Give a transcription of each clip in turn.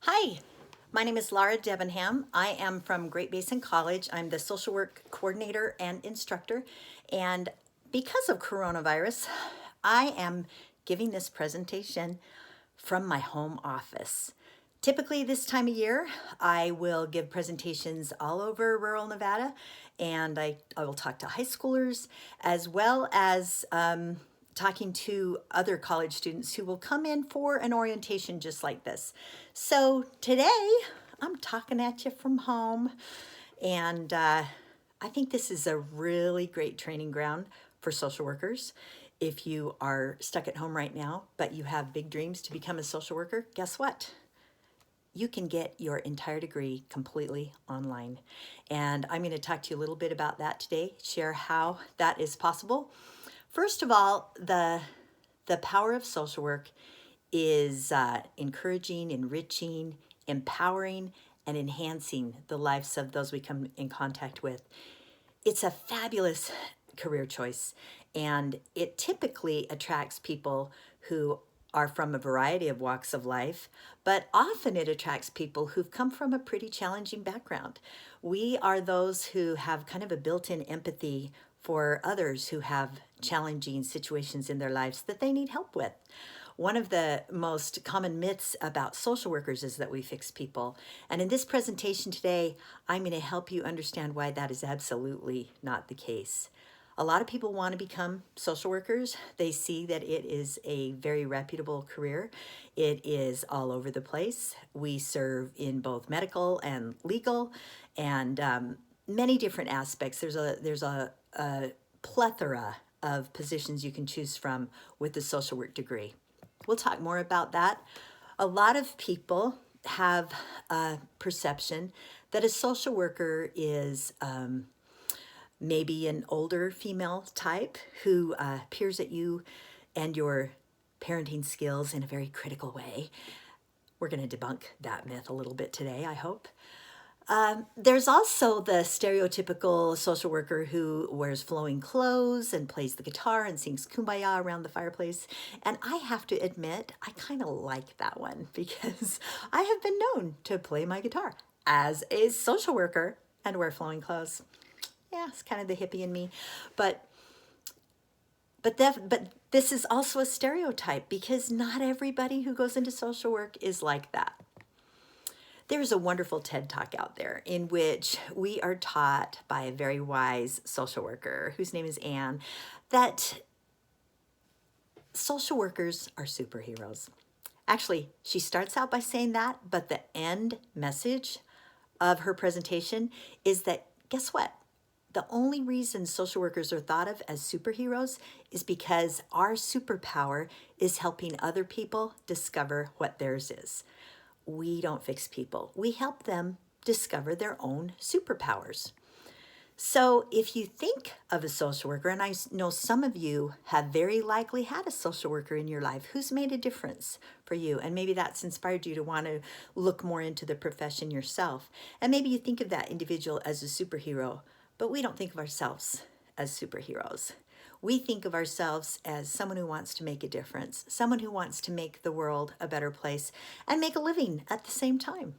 Hi, my name is Laura Debenham. I am from Great Basin College. I'm the social work coordinator and instructor. And because of coronavirus, I am giving this presentation from my home office. Typically, this time of year, I will give presentations all over rural Nevada, and I will talk to high schoolers as well as talking to other college students who will come in for an orientation just like this. So today, I'm talking at you from home, and I think this is a really great training ground for social workers. If you are stuck at home right now, but you have big dreams to become a social worker, guess what? You can get your entire degree completely online. And I'm going to talk to you a little bit about that today, share how that is possible. First of all, the power of social work is encouraging, enriching, empowering, and enhancing the lives of those we come in contact with. It's a fabulous career choice, and it typically attracts people who are from a variety of walks of life, but often it attracts people who've come from a pretty challenging background. We are those who have kind of a built-in empathy for others who have challenging situations in their lives that they need help with. One of the most common myths about social workers is that we fix people. And in this presentation today, I'm going to help you understand why that is absolutely not the case. A lot of people want to become social workers. They see that it is a very reputable career. It is all over the place. We serve in both medical and legal and many different aspects. There's a plethora of positions you can choose from with the social work degree. We'll talk more about that. A lot of people have a perception that a social worker is maybe an older female type who peers at you and your parenting skills in a very critical way. We're going to debunk that myth a little bit today, I hope. There's also the stereotypical social worker who wears flowing clothes and plays the guitar and sings Kumbaya around the fireplace. And I have to admit, I kind of like that one because I have been known to play my guitar as a social worker and wear flowing clothes. Yeah, it's kind of the hippie in me. But this is also a stereotype because not everybody who goes into social work is like that. There's a wonderful TED Talk out there in which we are taught by a very wise social worker whose name is Anne that social workers are superheroes. Actually, she starts out by saying that, but the end message of her presentation is that guess what? The only reason social workers are thought of as superheroes is because our superpower is helping other people discover what theirs is. We don't fix people. We help them discover their own superpowers. So if you think of a social worker, and I know some of you have very likely had a social worker in your life who's made a difference for you, and maybe that's inspired you to want to look more into the profession yourself. And maybe you think of that individual as a superhero, but we don't think of ourselves as superheroes. We think of ourselves as someone who wants to make a difference, someone who wants to make the world a better place and make a living at the same time.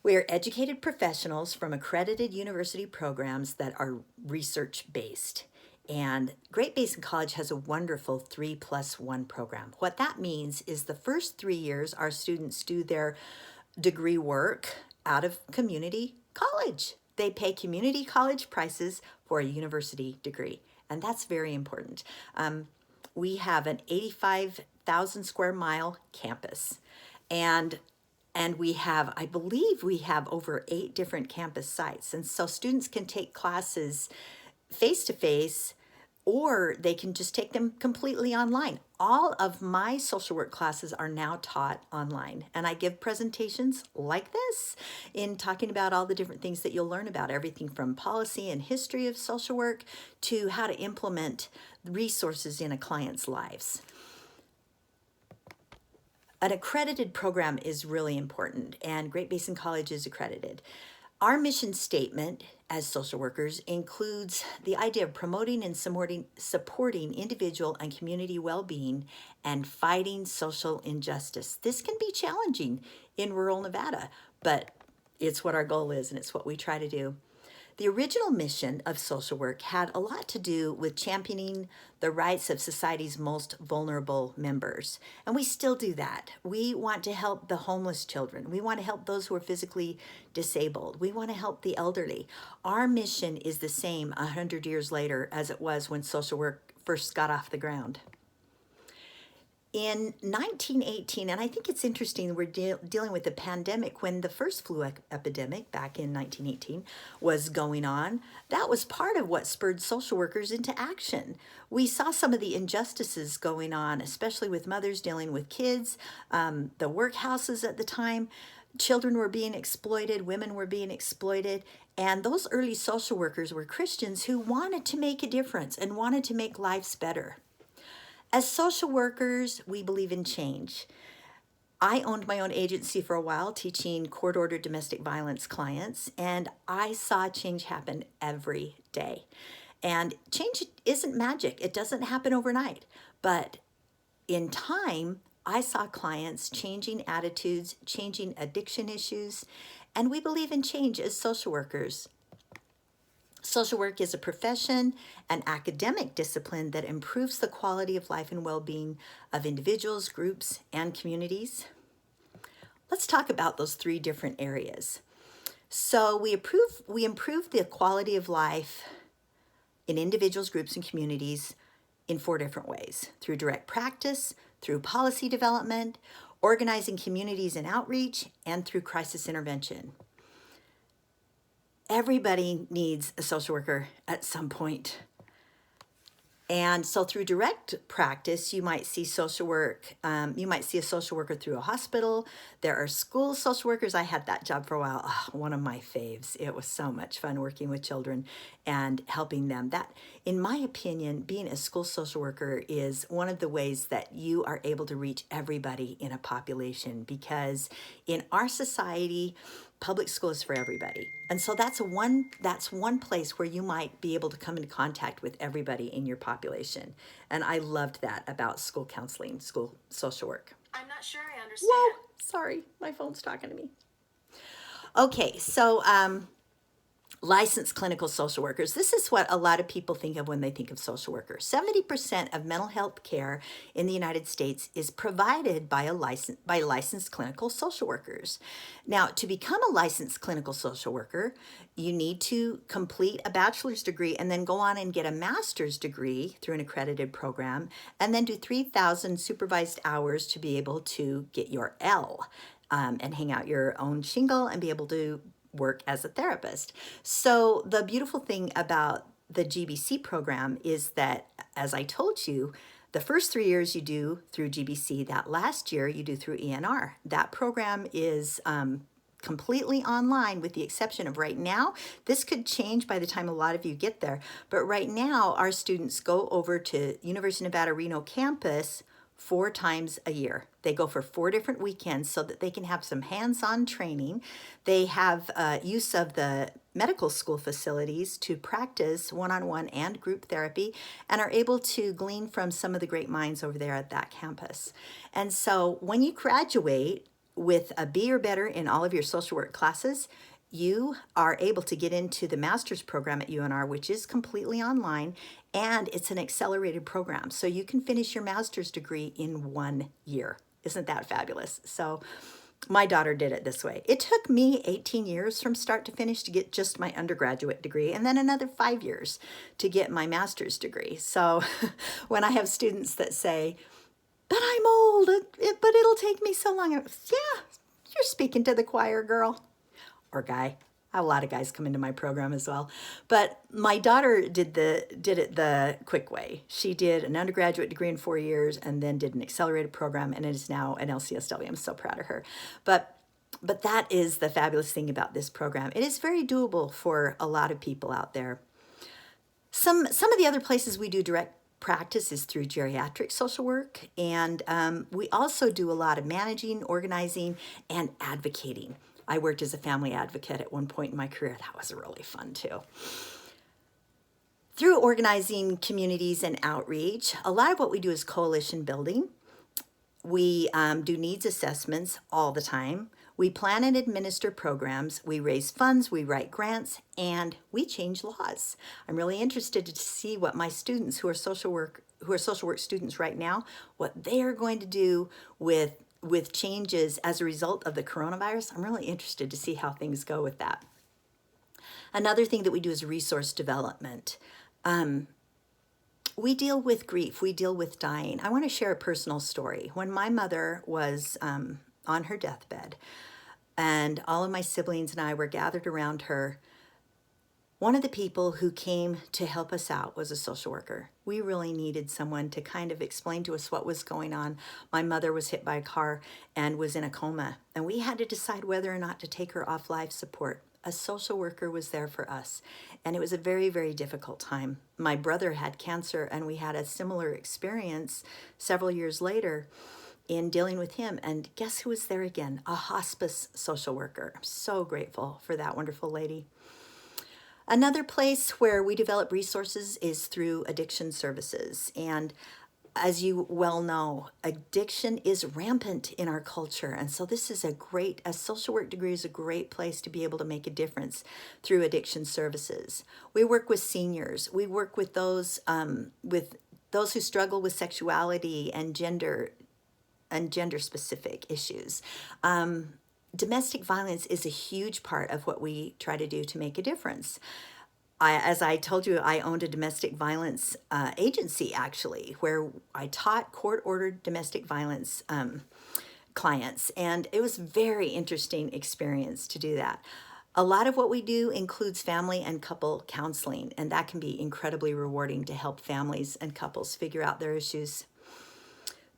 We are educated professionals from accredited university programs that are research-based. And Great Basin College has a wonderful 3+1 program. What that means is the first 3 years, our students do their degree work out of community college. They pay community college prices for a university degree, and that's very important. We have an 85,000 square mile campus, and we have, I believe we have over 8 different campus sites. And so students can take classes face-to-face, or they can just take them completely online. All of my social work classes are now taught online, and I give presentations like this in talking about all the different things that you'll learn about, everything from policy and history of social work to how to implement resources in a client's lives. An accredited program is really important, and Great Basin College is accredited. Our mission statement as social workers includes the idea of promoting and supporting individual and community well-being and fighting social injustice. This can be challenging in rural Nevada, but it's what our goal is and it's what we try to do. The original mission of social work had a lot to do with championing the rights of society's most vulnerable members. And we still do that. We want to help the homeless children. We want to help those who are physically disabled. We want to help the elderly. Our mission is the same 100 years later as it was when social work first got off the ground. In 1918, and I think it's interesting, we're dealing with the pandemic when the first flu epidemic back in 1918 was going on. That was part of what spurred social workers into action. We saw some of the injustices going on, especially with mothers dealing with kids, the workhouses at the time. Children were being exploited, women were being exploited, and those early social workers were Christians who wanted to make a difference and wanted to make lives better. As social workers, we believe in change. I owned my own agency for a while, teaching court-ordered domestic violence clients, and I saw change happen every day. And change isn't magic. It doesn't happen overnight. But in time, I saw clients changing attitudes, changing addiction issues, and we believe in change as social workers. Social work is a profession, an academic discipline that improves the quality of life and well-being of individuals, groups, and communities. Let's talk about those three different areas. So we improve the quality of life in individuals, groups, and communities in 4 different ways: through direct practice, through policy development, organizing communities and outreach, and through crisis intervention. Everybody needs a social worker at some point. And so through direct practice, you might see social work, you might see a social worker through a hospital. There are school social workers. I had that job for a while. Oh, one of my faves. It was so much fun working with children and helping them. That, in my opinion, being a school social worker is one of the ways that you are able to reach everybody in a population, because in our society, public school is for everybody. And so that's one place where you might be able to come into contact with everybody in your population. And I loved that about school counseling, school social work. I'm not sure I understand. Whoa, sorry, my phone's talking to me. Okay, so licensed clinical social workers. This is what a lot of people think of when they think of social workers. 70% of mental health care in the United States is provided by licensed clinical social workers. Now, to become a licensed clinical social worker, you need to complete a bachelor's degree and then go on and get a master's degree through an accredited program, and then do 3,000 supervised hours to be able to get your L, and hang out your own shingle and be able to work as a therapist. So the beautiful thing about the GBC program is that, as I told you, the first 3 years you do through GBC, that last year you do through ENR. That program is completely online, with the exception of right now. This could change by the time a lot of you get there, but right now our students go over to University of Nevada Reno campus 4 times a year. They go for 4 different weekends so that they can have some hands-on training. They have use of the medical school facilities to practice one-on-one and group therapy, and are able to glean from some of the great minds over there at that campus. And so when you graduate with a B or better in all of your social work classes, you are able to get into the master's program at UNR, which is completely online, and it's an accelerated program. So you can finish your master's degree in 1 year. Isn't that fabulous? So my daughter did it this way. It took me 18 years from start to finish to get just my undergraduate degree, and then another 5 years to get my master's degree. So when I have students that say, "But I'm old, but it'll take me so long," yeah, you're speaking to the choir, girl. Or guy. I have a lot of guys come into my program as well. But my daughter did it the quick way. She did an undergraduate degree in 4 years and then did an accelerated program, and is now an LCSW. I'm so proud of her. But that is the fabulous thing about this program. It is very doable for a lot of people out there. Some of the other places we do direct practice is through geriatric social work, and we also do a lot of managing, organizing, and advocating. I worked as a family advocate at one point in my career. That was really fun too. Through organizing communities and outreach, a lot of what we do is coalition building. We do needs assessments all the time. We plan and administer programs. We raise funds, we write grants, and we change laws. I'm really interested to see what my students who are social work students right now, what they are going to do with changes as a result of the coronavirus. I'm really interested to see how things go with that. Another thing that we do is resource development. We deal with grief, we deal with dying. I want to share a personal story. When my mother was on her deathbed and all of my siblings and I were gathered around her, one of the people who came to help us out was a social worker. We really needed someone to kind of explain to us what was going on. My mother was hit by a car and was in a coma, and we had to decide whether or not to take her off life support. A social worker was there for us, and it was a very, very difficult time. My brother had cancer, and we had a similar experience several years later in dealing with him. And guess who was there again? A hospice social worker. I'm so grateful for that wonderful lady. Another place where we develop resources is through addiction services. And as you well know, addiction is rampant in our culture. And so this is a social work degree is a great place to be able to make a difference through addiction services. We work with seniors. We work with those who struggle with sexuality and gender specific issues. Domestic violence is a huge part of what we try to do to make a difference. As I told you, I owned a domestic violence agency, actually, where I taught court-ordered domestic violence clients, and it was a very interesting experience to do that. A lot of what we do includes family and couple counseling, and that can be incredibly rewarding to help families and couples figure out their issues.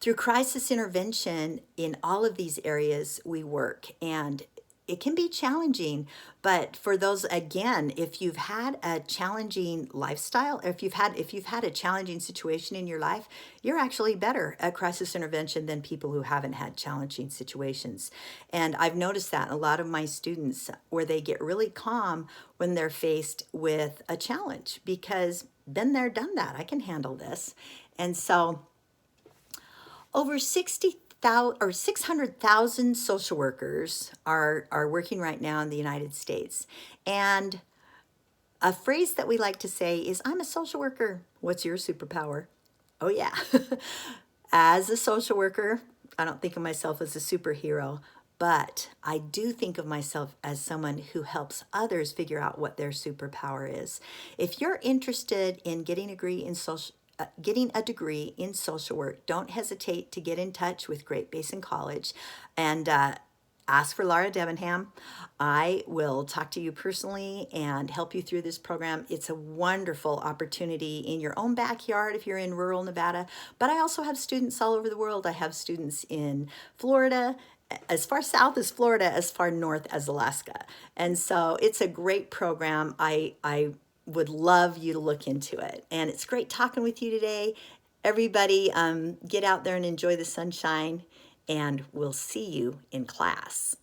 Through crisis intervention in all of these areas we work, and it can be challenging, but for those, again, if you've had a challenging lifestyle, or if you've had a challenging situation in your life, you're actually better at crisis intervention than people who haven't had challenging situations. And I've noticed that in a lot of my students, where they get really calm when they're faced with a challenge, because been there, done that. I can handle this. And so over 600,000 social workers are working right now in the United States. And a phrase that we like to say is, I'm a social worker. What's your superpower? Oh yeah. As a social worker, I don't think of myself as a superhero, but I do think of myself as someone who helps others figure out what their superpower is. If you're interested in getting a degree in social work, don't hesitate to get in touch with Great Basin College and ask for Laura Debenham. I will talk to you personally and help you through this program. It's a wonderful opportunity in your own backyard if you're in rural Nevada, but I also have students all over the world. I have students in Florida, as far south as Florida, as far north as Alaska. And so it's a great program. I would love you to look into it. And it's great talking with you today. Everybody, get out there and enjoy the sunshine, and we'll see you in class.